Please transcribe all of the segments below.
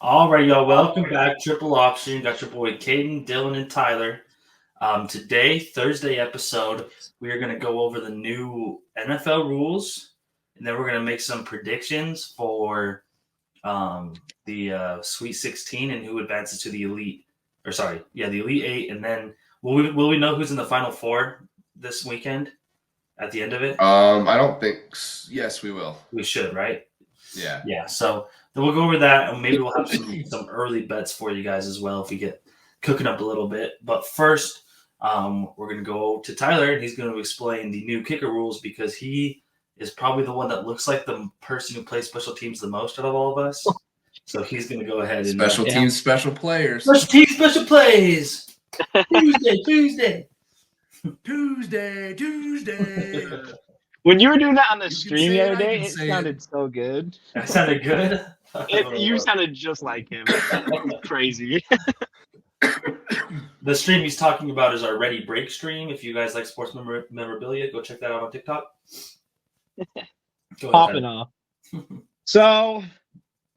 All right, y'all. Welcome back. Triple Option. Got your boy Caden, Dylan, and Tyler. Today, Thursday episode, we are going to go over the new NFL rules, and then we're going to make some predictions for the Sweet 16 and who advances to the Elite. The Elite Eight. And then will we know who's in the Final Four this weekend at the end of it? I don't think. Yes, we will. We should, right? Yeah. Yeah. So then we'll go over that, and maybe we'll have some early bets for you guys as well if we get cooking up a little bit. But first, we're going to go to Tyler, and he's going to explain the new kicker rules because he is probably the one that looks like the person who plays special teams the most out of all of us. So he's going to go ahead and special teams, special players, special teams, special plays. Tuesday. When you were doing that on the stream the other day, it sounded so good. That sounded good? You sounded just like him. Crazy. The stream he's talking about is our Ready Break stream. If you guys like sports memorabilia, go check that out on TikTok. Popping off. So,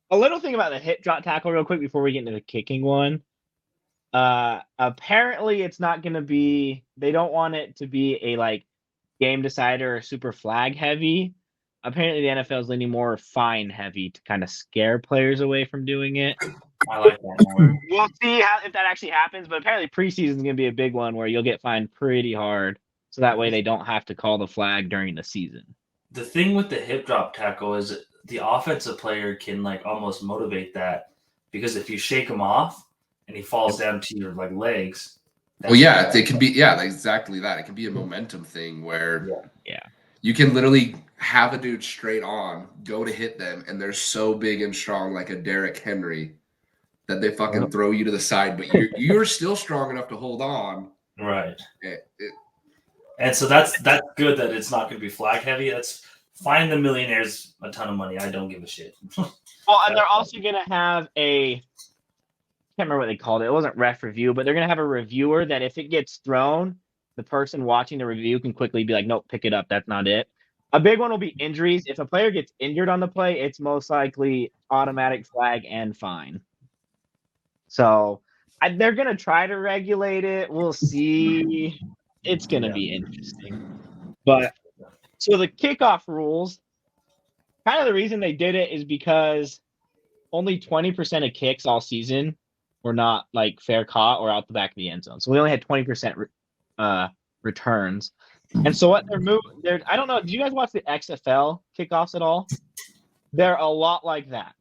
a little thing about the hip drop tackle real quick before we get into the kicking one. Apparently, it's not going to be – they don't want it to be a, game decider or super flag heavy. Apparently, the NFL is leaning more fine heavy to kind of scare players away from doing it. I like that more. We'll see if that actually happens, but apparently preseason is going to be a big one where you'll get fined pretty hard, so that way they don't have to call the flag during the season. The thing with the hip drop tackle is the offensive player can almost motivate that because if you shake him off and he falls down to your legs. Well, yeah, it can be exactly that. It can be a momentum thing where you can literally have a dude straight on, go to hit them, and they're so big and strong like a Derrick Henry that they fucking throw you to the side, but you're still strong enough to hold on. Right. And so that's good that it's not going to be flag heavy. That's fine. The millionaires a ton of money. I don't give a shit. Well, and they're also going to have I can't remember what they called it. It wasn't ref review, but they're going to have a reviewer that if it gets thrown, the person watching the review can quickly be like, nope, pick it up. That's not it. A big one will be injuries. If a player gets injured on the play, it's most likely automatic flag and fine. So they're going to try to regulate it. We'll see. It's going to be interesting. But so the kickoff rules, kind of the reason they did it is because only 20% of kicks all season were not fair caught or out the back of the end zone. So we only had 20% returns. And so what they're I don't know, did you guys watch the XFL kickoffs at all? They're a lot like that.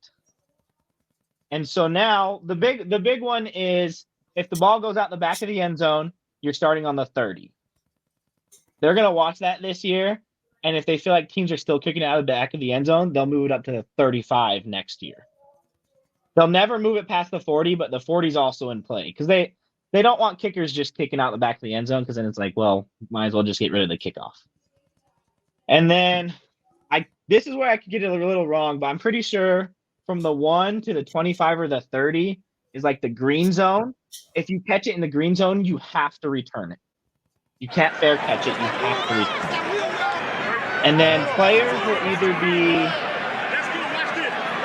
And so now the big one is if the ball goes out the back of the end zone, you're starting on the 30. They're going to watch that this year, and if they feel like teams are still kicking it out of the back of the end zone, they'll move it up to the 35 next year. They'll never move it past the 40, but the 40 is also in play because they don't want kickers just kicking out the back of the end zone because then it's might as well just get rid of the kickoff. And then this is where I could get it a little wrong, but I'm pretty sure from the 1 to the 25 or the 30 is the green zone. If you catch it in the green zone, you have to return it. You can't fair catch it. You have to return it. And then players will either be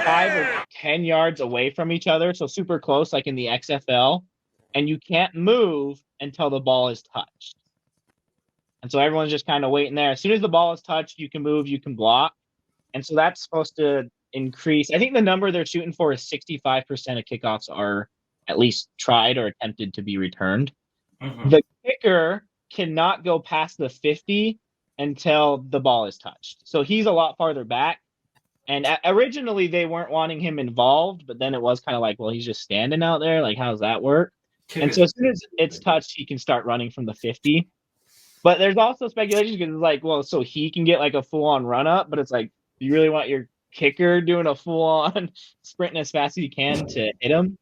5 or 10 yards away from each other, so super close like in the XFL, and you can't move until the ball is touched. And so everyone's just kind of waiting there. As soon as the ball is touched, you can move, you can block. And so that's supposed to increase. I think the number they're shooting for is 65% of kickoffs are at least tried or attempted to be returned. Mm-hmm. The kicker cannot go past the 50 until the ball is touched. So he's a lot farther back. And originally they weren't wanting him involved, but then it was kind of well, he's just standing out there. How does that work? And so as soon as it's touched, he can start running from the 50. But there's also speculation because it's so he can get a full-on run-up, but it's you really want your kicker doing a full-on sprinting as fast as you can to hit him?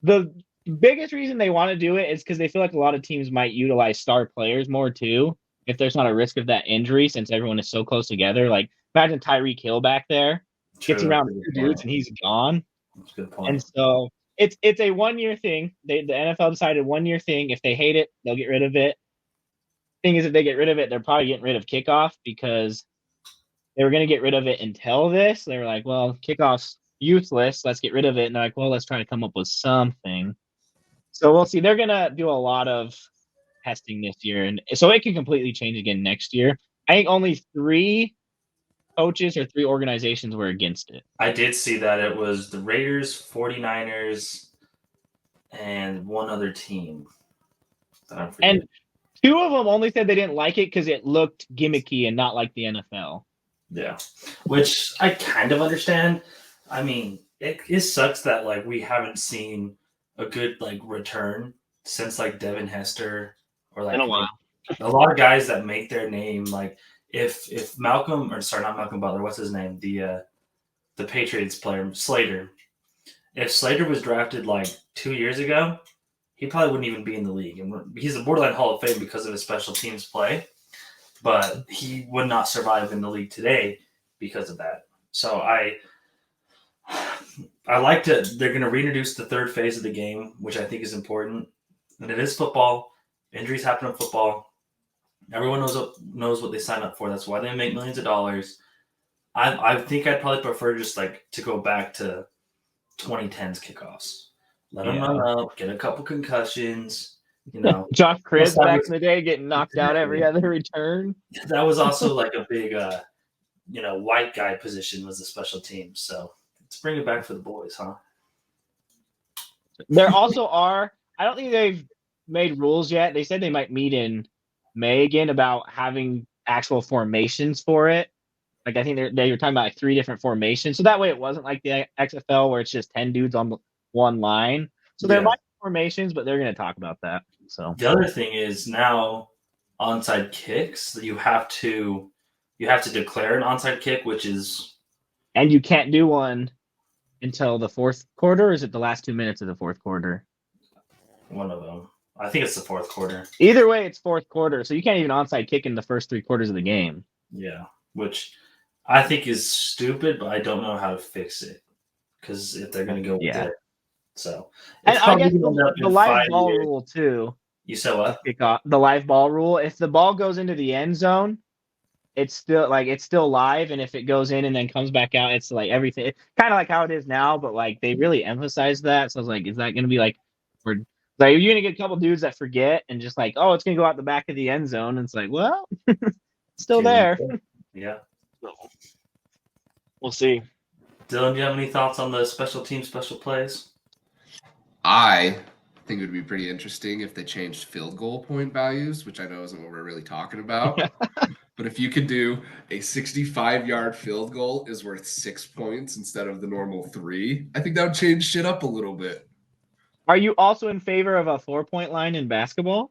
The biggest reason they want to do it is because they feel like a lot of teams might utilize star players more too if there's not a risk of that injury since everyone is so close together. Imagine Tyreek Hill back there, gets around 2 dudes and he's gone. That's a good point. And so it's a 1-year thing. The NFL decided 1-year thing. If they hate it, they'll get rid of it. Thing is, if they get rid of it, they're probably getting rid of kickoff because they were going to get rid of it until this. They were well, kickoffs, useless. Let's get rid of it. And they're like, well, let's try to come up with something. So we'll see. They're gonna do a lot of testing this year, and so it can completely change again next year. I think only 3 coaches or 3 organizations were against it. I did see that it was the Raiders, 49ers, and one other team. And 2 of them only said they didn't like it because it looked gimmicky and not like the NFL. Yeah, which I kind of understand. I mean, it sucks that like we haven't seen a good like return since like Devin Hester or like in a while. A lot of guys that make their name like if Malcolm or sorry not Malcolm Butler, what's his name, the Patriots player Slater, if Slater was drafted like 2 years ago, he probably wouldn't even be in the league, and he's a borderline Hall of Fame because of his special teams play, but he would not survive in the league today because of that. So I like to. They're going to reintroduce the third phase of the game, which I think is important. And it is football. Injuries happen in football. Everyone knows what they sign up for. That's why they make millions of dollars. I think I'd probably prefer just like to go back to 2010's kickoffs. Let them run up, get a couple concussions. You know, Josh Cribbs back in the day getting knocked out every other return. That was also like a big, white guy position was the special team. So let's bring it back for the boys, huh? There also are. I don't think they've made rules yet. They said they might meet in May again about having actual formations for it. Like I think they were talking about like 3 different formations, so that way it wasn't like the XFL where it's just 10 dudes on one line. So there might be formations, but they're going to talk about that. So the other thing is now onside kicks. You have to declare an onside kick, which is, and you can't do one until the 4th quarter. Or is it the last 2 minutes of the 4th quarter? One of them. I think it's the 4th quarter. Either way, it's 4th quarter, so you can't even onside kick in the first 3 quarters of the game. Yeah, which I think is stupid, but I don't know how to fix it because if they're going to go with it. So, and I guess the live ball rule too. You said what? The live ball rule. If the ball goes into the end zone, it's still live, and if it goes in and then comes back out, it's like everything. It's kind of like how it is now, but like they really emphasize that. So I was like, is that going to be like, you're going to get a couple dudes that forget and just like, oh, it's going to go out the back of the end zone, and it's like, well, still there. Yeah. We'll see. Dylan, do you have any thoughts on the special team special plays? I think it would be pretty interesting if they changed field goal point values, which I know isn't what we're really talking about. But if you could do a 65-yard field goal is worth 6 points instead of the normal 3, I think that would change shit up a little bit. Are you also in favor of a 4-point line in basketball?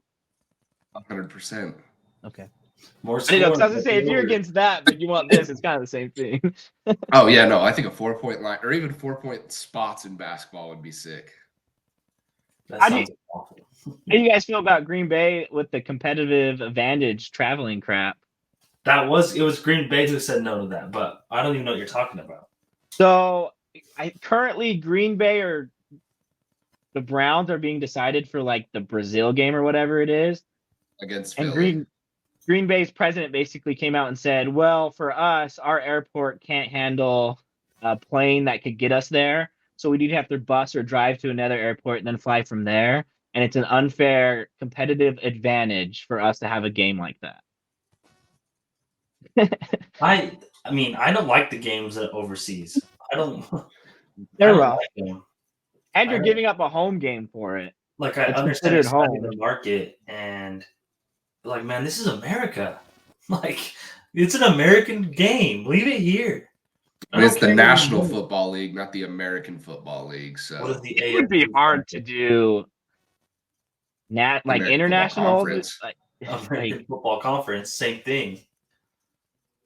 100%. Okay. More I was going to say, if you're against that, but you want this, it's kind of the same thing. Oh, yeah, no, I think a 4-point line or even 4-point spots in basketball would be sick. That sounds awful. How do you guys feel about Green Bay with the competitive advantage traveling crap? It was Green Bay who said no to that, but I don't even know what you're talking about. So currently Green Bay or the Browns are being decided for like the Brazil game or whatever it is. Against Philly. And Green Bay's president basically came out and said, well, for us, our airport can't handle a plane that could get us there. So we need to have to bus or drive to another airport and then fly from there. And it's an unfair competitive advantage for us to have a game like that. I mean, I don't like the games overseas. I don't. They're rough. And you're giving up a home game for it. Like I understand it's in the market, and like, man, this is America. Like, it's an American game. Leave it here. It's the National Football League, not the American Football League. So what is the it would be hard to do. Like international, American Football Conference, same thing.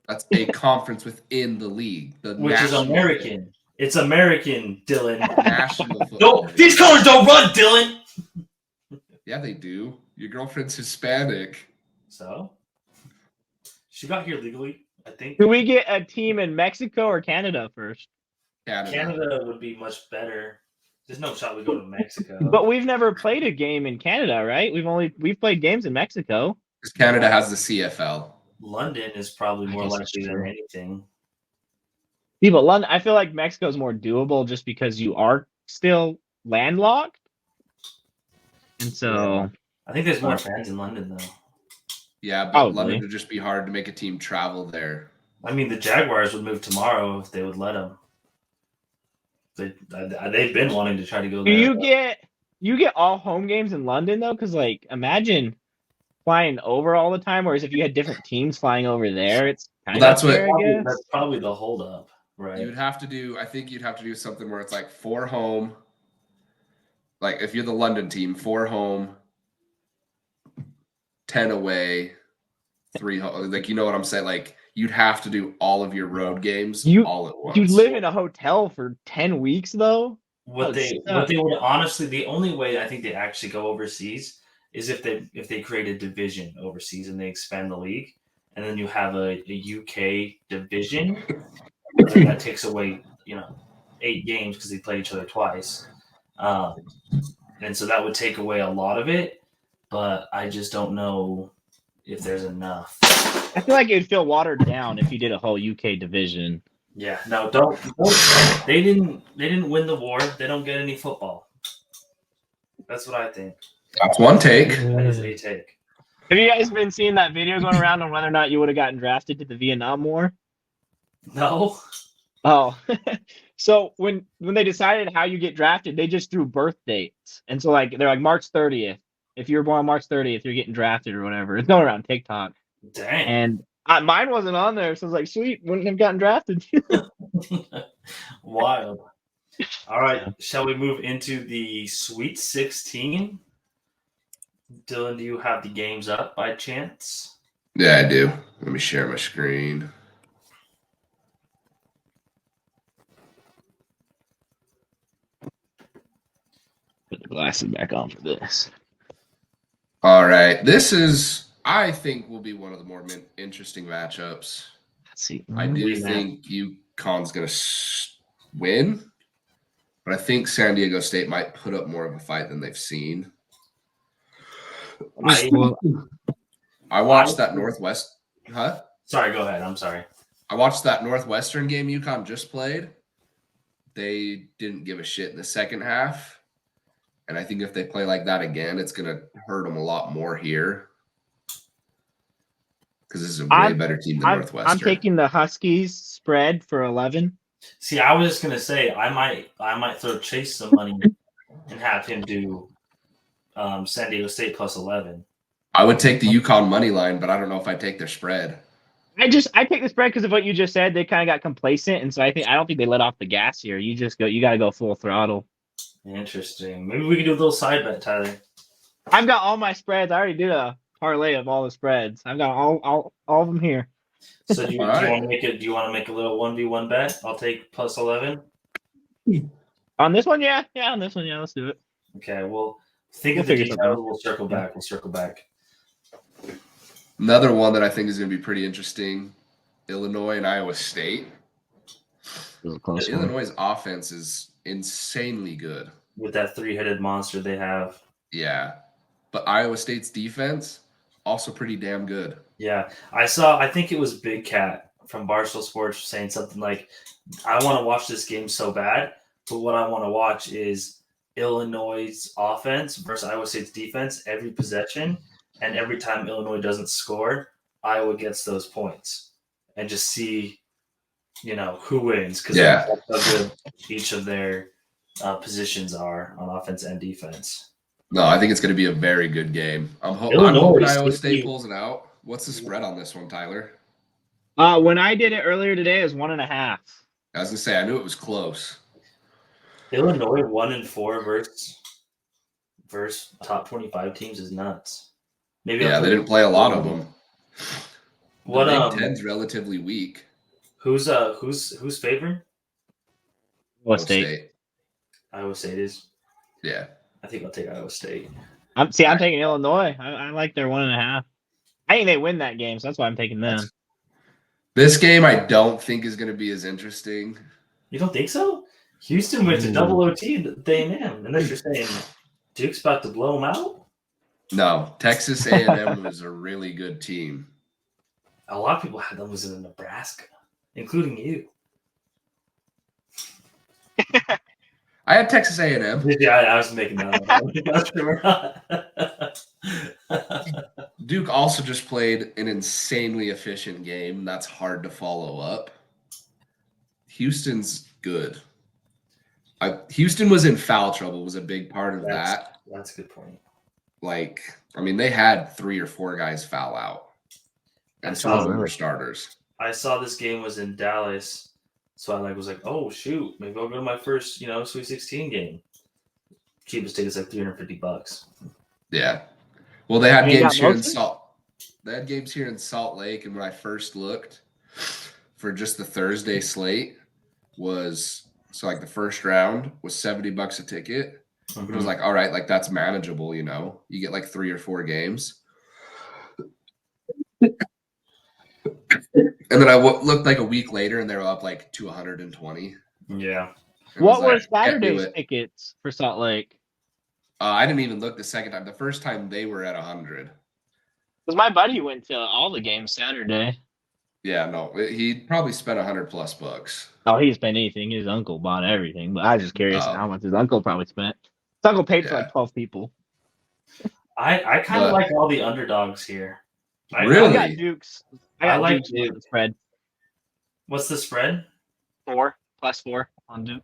That's a conference within the league, which is American. League. It's American, Dylan. National Football. These colors don't run, Dylan. Yeah, they do. Your girlfriend's Hispanic. So she got here legally, I think. Do we get a team in Mexico or Canada first? Canada would be much better. There's no shot we go to Mexico. But we've never played a game in Canada, right? We've played games in Mexico. Because Canada has the CFL. London is probably more likely than anything. See, but London, I feel like Mexico's more doable just because you are still landlocked, and so I think there's more fans in London though. Yeah, but Probably. London would just be hard to make a team travel there. I mean, the Jaguars would move tomorrow if they would let them. They've been wanting to try to go do there. you get all home games in London though? Because like imagine flying over all the time, whereas if you had different teams flying over there, it's kind Well, that's of what- fair, I guess. That's probably the holdup, right? You'd have to do. I think you'd have to do something where it's like 4 home. Like if you're the London team, 4 home, 10 away, 3 home. Like you know what I'm saying? Like you'd have to do all of your road games all at once. You live in a hotel for 10 weeks though. What they would honestly, the only way I think they actually go overseas is if they create a division overseas and they expand the league, and then you have a UK division that takes away 8 games because they play each other twice, and so that would take away a lot of it. But I just don't know if there's enough. I feel like it'd feel watered down if you did a whole UK division. Yeah, no, don't. They didn't win the war. They don't get any football. That's what I think. That's one take. That is a take. Have you guys been seeing that video going around on whether or not you would have gotten drafted to the Vietnam War? No. Oh, so when they decided how you get drafted, they just threw birth dates, and so like they're like March 30th. If you were born on March 30th, you're getting drafted or whatever. It's going around TikTok. Dang. And mine wasn't on there, so I was like, sweet, wouldn't have gotten drafted. Wild. All right, shall we move into the Sweet 16? Dylan, do you have the games up by chance? Yeah, I do. Let me share my screen. Put the glasses back on for this. All right. This is, I think, will be one of the more interesting matchups. Let's see. I do think UConn's going to win, but I think San Diego State might put up more of a fight than they've seen. I watched that Northwest. Huh? Sorry, go ahead. I'm sorry. I watched that Northwestern game UConn just played. They didn't give a shit in the second half. And I think if they play like that again, it's going to hurt them a lot more here. Because this is a way better team than Northwestern. I'm taking the Huskies spread for 11. See, I was just going to say, I might throw Chase some money and have him do San Diego State plus 11. I would take the UConn money line, but I don't know if I'd take their spread. I take the spread because of what you just said. They kind of got complacent, and so I don't think they let off the gas here. You got to go full throttle. Interesting. Maybe we can do a little side bet, Tyler. I've got all my spreads. I already did a parlay of all the spreads. I've got all of them here. So do you want to make it? Do you want to make a little 1v1 bet? I'll take plus 11. On this one, yeah, on this one, yeah. Let's do it. Okay, well, think of the details. We'll circle back. Another one that I think is going to be pretty interesting: Illinois and Iowa State. Illinois' offense is insanely good with that 3-headed monster they have. Yeah, but Iowa State's defense also pretty damn good. Yeah, I think it was Big Cat from Barstool Sports saying something like, "I want to watch this game so bad, but what I want to watch is Illinois' offense versus Iowa State's defense every possession, and every time Illinois doesn't score, Iowa gets those points, and just see, who wins because that's how good each of their positions are on offense and defense." No, I think it's going to be a very good game. I'm hoping Iowa State pulls it out. What's the spread on this one, Tyler? When I did it earlier today, it was 1.5. I was going to say, I knew it was close. Illinois 1-4 versus top 25 teams is nuts. Maybe they didn't play a lot of them. What Big Ten's relatively weak. Who's favoring? Iowa State. Iowa State is. Yeah. I think I'll take Iowa State. I'm taking Illinois. I like their 1.5. I think they win that game, so that's why I'm taking them. This game I don't think is going to be as interesting. You don't think so? Houston went to double OT at A&M, unless you're saying, do you expect to blow them out? No, Texas A&M was a really good team. A lot of people had them losing to Nebraska, including you. I had Texas A&M. Yeah, I was making that up. I don't think that's true or not. Duke also just played an insanely efficient game. That's hard to follow up. Houston's good. Houston was in foul trouble, was a big part of that. That's a good point. Like, I mean, they had 3 or 4 guys foul out. And 2 of them were starters. I saw this game was in Dallas, so I was like, oh shoot, maybe I'll go to my first, Sweet 16 game. Cheapest ticket's like $350. Yeah. Well, they had games here in Salt Lake, and when I first looked for just the Thursday slate was the first round was $70 a ticket. Mm-hmm. It was like, all right, like that's manageable, You get like 3 or 4 games. And then I looked like a week later, and they were up like to 120. Yeah. What were Saturday's tickets for Salt Lake? I didn't even look the second time. The first time they were at 100. Because my buddy went to all the games Saturday. Yeah, no, he probably spent $100+. Oh, he spent anything. His uncle bought everything. But I was just curious how much his uncle probably spent. His uncle paid for like 12 people. I kind of like all the underdogs here. Really? I got Dukes. I like Dukes the spread. What's the spread? 4 +4 on Duke.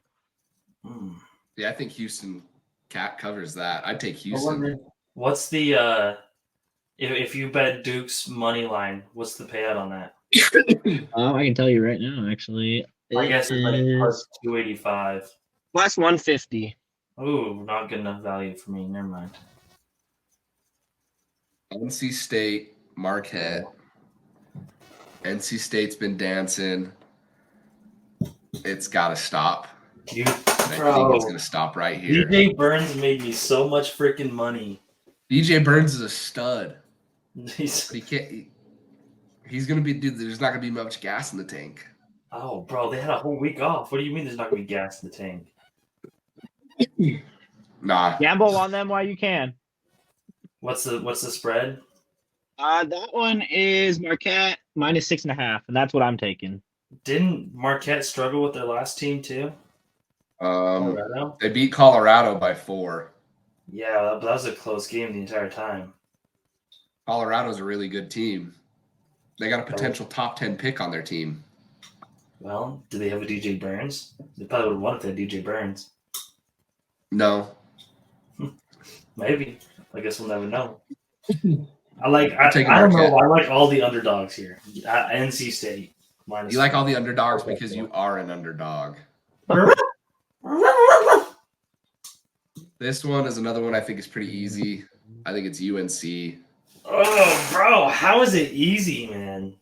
Yeah, I think Houston covers that. I'd take Houston. What's the if you bet Duke's money line? What's the payout on that? I can tell you right now. Actually, I guess it's like plus 285. Plus 150. Ooh, not good enough value for me. Never mind. NC State, Marquette. NC State's been dancing. It's got to stop. I think it's going to stop right here. DJ Burns made me so much freaking money. DJ Burns is a stud. He's going to be, dude, there's not going to be much gas in the tank. Oh, bro, they had a whole week off. What do you mean there's not going to be gas in the tank? Nah. Gamble on them while you can. What's the spread? That one is Marquette -6.5, and that's what I'm taking. Didn't Marquette struggle with their last team too? Colorado? They beat Colorado by 4. Yeah, that was a close game the entire time. Colorado's a really good team. They got a potential top 10 pick on their team. Well, do they have a DJ Burns? They probably would have won if they had DJ Burns. No. Maybe. I guess we'll never know. I don't know. I like all the underdogs here. NC State. You like all the underdogs because you are an underdog. This one is another one I think is pretty easy. I think it's UNC. Oh, bro. How is it easy, man?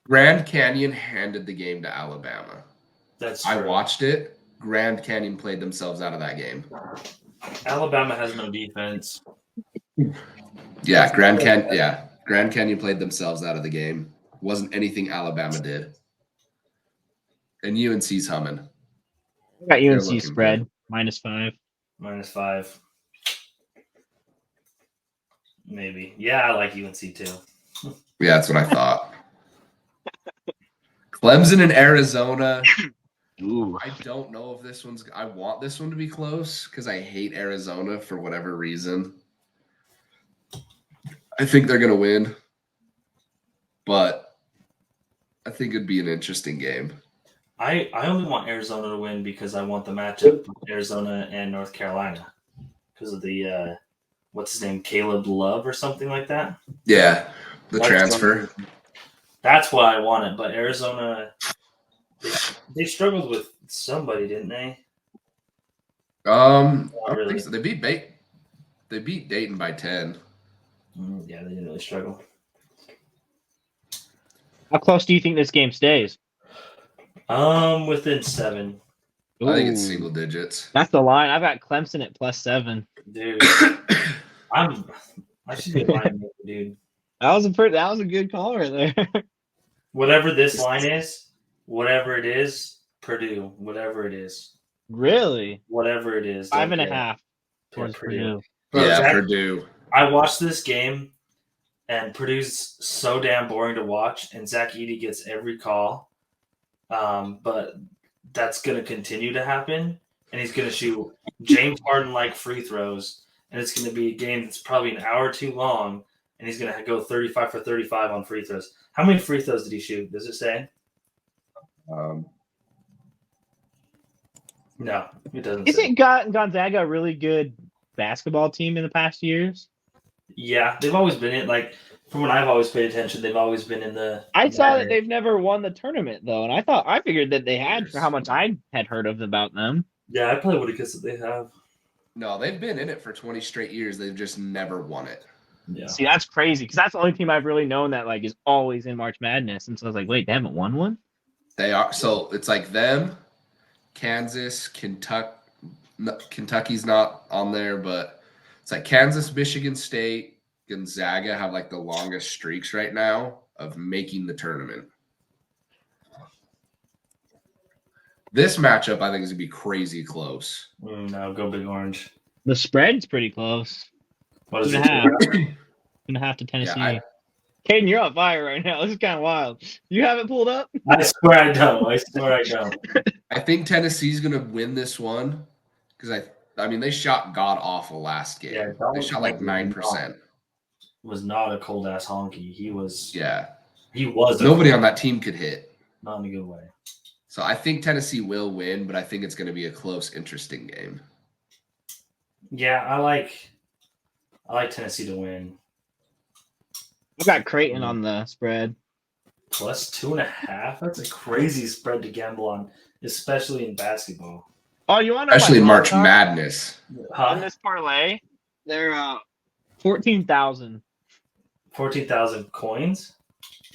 Grand Canyon handed the game to Alabama. That's true. I watched it. Grand Canyon played themselves out of that game. Alabama has no defense. Yeah, Grand Canyon played themselves out of the game. Wasn't anything Alabama did. And UNC's humming. I got UNC spread -5. -5. Maybe. Yeah, I like UNC too. Yeah, that's what I thought. Clemson and Arizona. Ooh. I don't know if this one's. I want this one to be close because I hate Arizona for whatever reason. I think they're going to win, but I think it'd be an interesting game. I only want Arizona to win because I want the matchup of Arizona and North Carolina because of the what's his name, Caleb Love or something like that. Yeah, the transfer. That's why I want it, but Arizona, they struggled with somebody, didn't they? I don't think so. They beat Dayton by 10. Yeah, they didn't really struggle. How close do you think this game stays? Within 7. I think it's single digits. That's the line. I've got Clemson at +7. Dude, I should be a line maker, dude. That was a good call right there. Whatever this line is, whatever it is, Purdue, whatever it is. Really? Whatever it is. 5.5 towards Purdue. Yeah, Purdue. I watched this game, and Purdue's so damn boring to watch, and Zach Edey gets every call. But that's going to continue to happen. and he's going to shoot James Harden-like free throws, and it's going to be a game that's probably an hour too long, and he's going to go 35 for 35 on free throws. How many free throws did he shoot? Does it say? No, it doesn't. Isn't Gonzaga a really good basketball team in the past years? Yeah, they've always been in, like, from when I've always paid attention, they've always been in the. I saw that they've never won the tournament though, and I figured that they had for how much I had heard about them. Yeah, I probably would have guessed that they have. No, they've been in it for 20 straight years. They've just never won it. Yeah. See, that's crazy because that's the only team I've really known that like is always in March Madness, and so I was like, wait, they haven't won one? They are. So it's like them, Kansas, Kentucky. Kentucky's not on there, but it's like Kansas, Michigan State, Gonzaga have like the longest streaks right now of making the tournament. This matchup, I think, is going to be crazy close. No, go Big Orange. The spread's pretty close. What is it? 2.5 to Tennessee. Yeah, Caden, you're on fire right now. This is kind of wild. You have it pulled up? I swear I don't. I think Tennessee's going to win this one because I mean, they shot god awful last game. Yeah, they shot like 9%. Was not a cold ass honky. He was. Yeah. He was. Nobody on that team could hit. Not in a good way. So I think Tennessee will win, but I think it's going to be a close, interesting game. Yeah, I like Tennessee to win. I got Creighton on the spread. Plus 2.5? That's a crazy spread to gamble on, especially in basketball. Oh, you want to especially in March Madness. In this parlay, they're 14,000. 14,000 coins?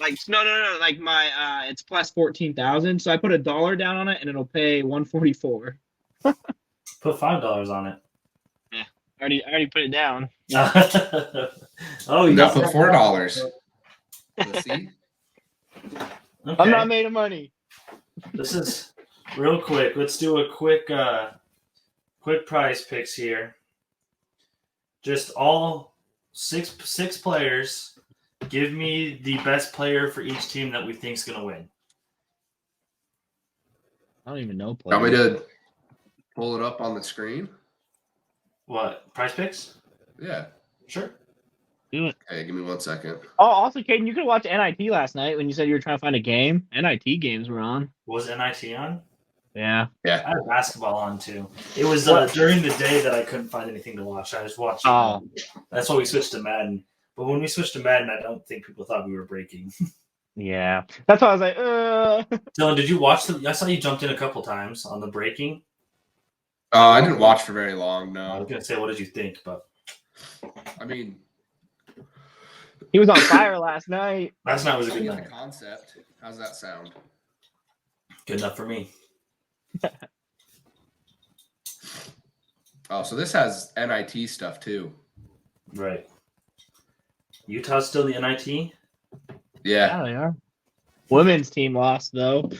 Like no. Like my it's plus 14,000. So I put $1 down on it, and it'll pay 144. Put $5 on it. Yeah, I already put it down. Oh, you now put $4. Let's see. Okay. I'm not made of money. This is real quick. Let's do a quick prize picks here. Just all six players. Give me the best player for each team that we think is going to win. I don't even know players. Want me to pull it up on the screen? What? Prize picks? Yeah. Sure. Do it. Okay, give me 1 second. Oh, also, Caden, you could watch NIT last night when you said you were trying to find a game. NIT games were on. Was NIT on? Yeah. I had basketball on too. It was during the day that I couldn't find anything to watch. I just watched. Oh. That's why we switched to Madden. But when we switched to Madden, I don't think people thought we were breaking. Yeah. That's why I was like, Dylan, did you watch I saw you jumped in a couple times on the breaking. I didn't watch for very long, no. I was going to say, what did you think? But I mean, he was on fire last night. last night was a good the night. concept. How's that sound? Good enough for me. Oh, so this has NIT stuff too. Right. Utah's still the NIT? Yeah. They are. Women's team lost, though.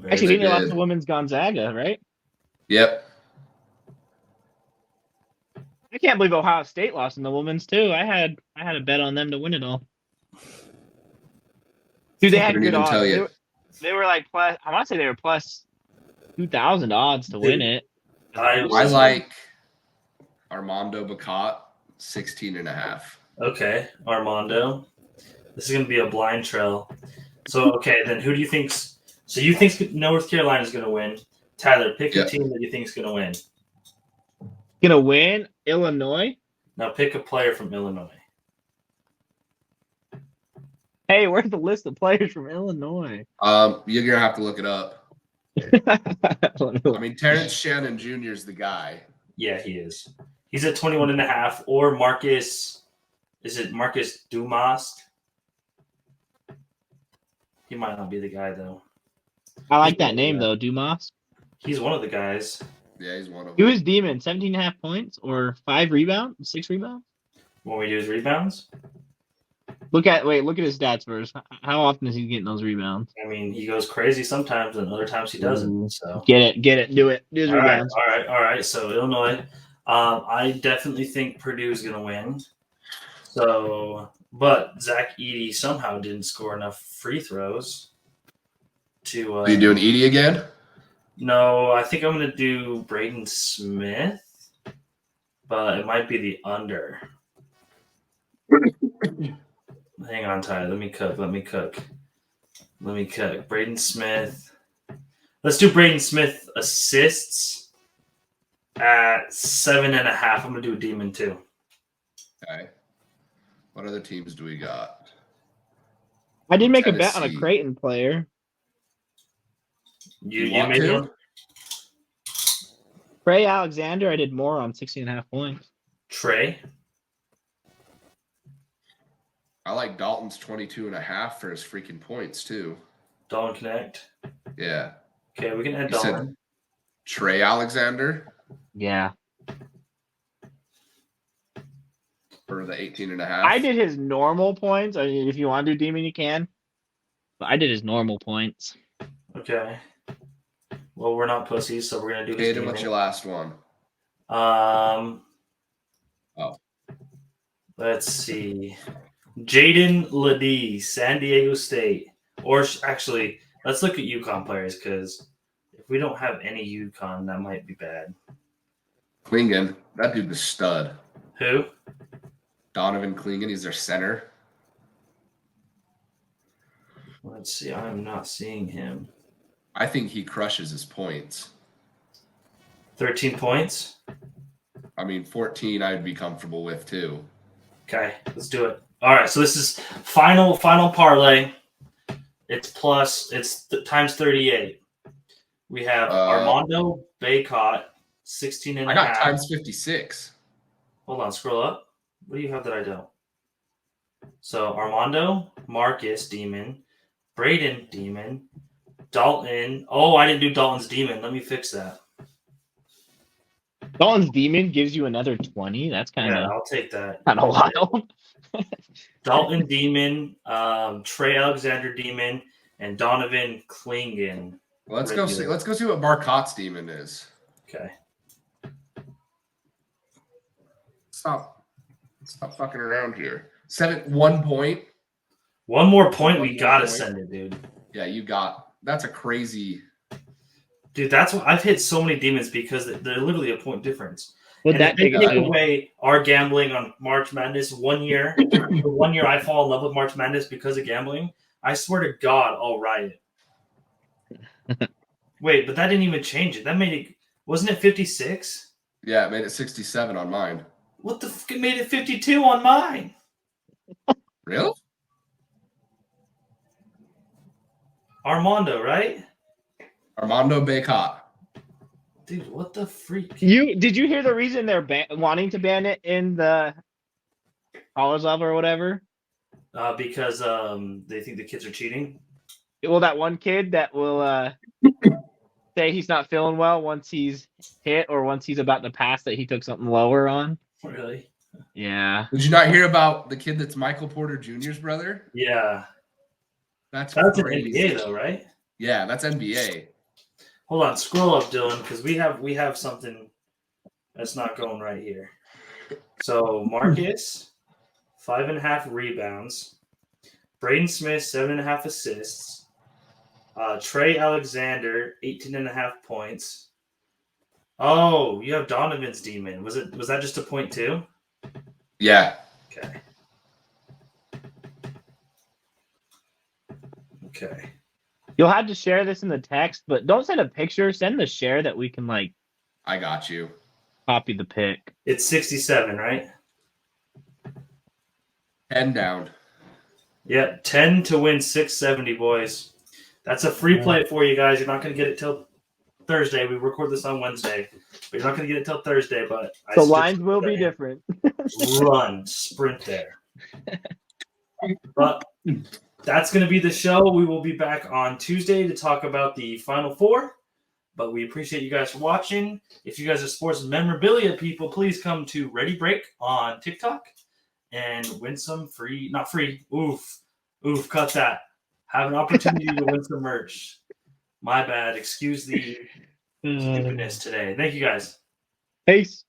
Actually, they lost to women's Gonzaga, right? Yep. I can't believe Ohio State lost in the women's, too. I had a bet on them to win it all. Dude, they had good odds. They were like plus, I want to say they were plus 2,000 odds to win it. I like Armando Bacot, 16.5. Okay, Armando. This is going to be a blind trail. So, okay, then who do you think? So you think North Carolina is going to win? Tyler, pick a team that you think is going to win. Going to win? Illinois? Now pick a player from Illinois. Hey, where's the list of players from Illinois? You're going to have to look it up. I mean, Terrence Shannon Jr. is the guy. Yeah, he is. He's at 21.5. Or Marcus. Is it Marcus Dumas? He might not be the guy, though. I like that name, though, Dumas. He's one of the guys. Yeah, he's one of them. Who is Demon? 17.5 points or 5 rebounds? 6 rebounds? What we do is rebounds? Look at his stats first. How often is he getting those rebounds? I mean, he goes crazy sometimes, and other times he doesn't. So Get it. Do it. Do his all rebounds. All right. So Illinois, I definitely think Purdue's going to win. So, but Zach Edey somehow didn't score enough free throws to. Are you doing Edey again? No, I think I'm going to do Braden Smith, but it might be the under. Hang on, Ty. Let me cook. Braden Smith. Let's do Braden Smith assists at 7.5. I'm going to do a Demon too. Okay. What other teams do we got? I did make a bet on a Creighton player. You made to? One? Trey Alexander, I did more on 16.5 points. Trey? I like Dalton's 22.5 for his freaking points too. Dalton Connect? Yeah. Okay, we can add Dalton. Trey Alexander? Yeah. For the 18.5. I did his normal points. I mean, if you want to do Demon, you can. But I did his normal points. Okay. Well, we're not pussies, so we're gonna do. Hayden, what's your last one? Let's see. Jaden Ledee, San Diego State, or actually, let's look at UConn players because if we don't have any UConn, that might be bad. Klingon, that dude was stud. Who? Donovan Klingon, he's their center. Let's see. I'm not seeing him. I think he crushes his points. 13 points? I mean, 14 I'd be comfortable with too. Okay, let's do it. All right, so this is final parlay. It's times 38. We have Armando Baycott, 16.5. I got times 56. Hold on, scroll up. What do you have that I don't? So Armando, Marcus, Demon, Braden, Demon, Dalton. Oh, I didn't do Dalton's Demon. Let me fix that. Dalton's Demon gives you another 20. That's kind of. Yeah, I'll take that. Kind of wild. Dalton Demon, Trey Alexander Demon, and Donovan Klingon. Well, let's go see what Marcotte's Demon is. Okay. Stop fucking around here. 1 point. One more point. We gotta send it, dude. Yeah, that's a crazy. Dude, that's what I've hit so many demons because they're literally a point difference. Would that take away our gambling on March Madness 1 year? The 1 year I fall in love with March Madness because of gambling. I swear to God, I'll riot. Wait, but that didn't even change it. That made it. Wasn't it 56? Yeah, it made it 67 on mine. What the fuck? It made it 52 on mine. Really? Armando, right? Armando Baycott. Dude, what the freak? Did you hear the reason they're wanting to ban it in the college level or whatever? Because they think the kids are cheating. Well, that one kid that will say he's not feeling well once he's hit or once he's about to pass that he took something lower on. Really? Yeah. Did you not hear about the kid that's Michael Porter Jr.'s brother? Yeah. That's an NBA though, right? Yeah, that's NBA. Hold on, scroll up, Dylan, because we have something that's not going right here. So Marcus, 5.5 rebounds. Braden Smith, 7.5 assists. Trey Alexander, 18.5 points. Oh, you have Donovan's Demon. Was that just a point too? Yeah. Okay. You'll have to share this in the text, but don't send a picture. Send the share that we can I got you. Copy the pic. It's 67, right? 10 down. Yep, 10 to win 670, boys. That's a free play for you guys. You're not going to get it till Thursday. We record this on Wednesday, but you're not going to get it till Thursday. But the lines will be different. Sprint there. But that's going to be the show. We will be back on Tuesday to talk about the Final Four. But we appreciate you guys for watching. If you guys are sports memorabilia people, please come to Ready Break on TikTok and win some free, not free. Oof, cut that. Have an opportunity to win some merch. My bad. Excuse the stupidness today. Thank you guys. Peace.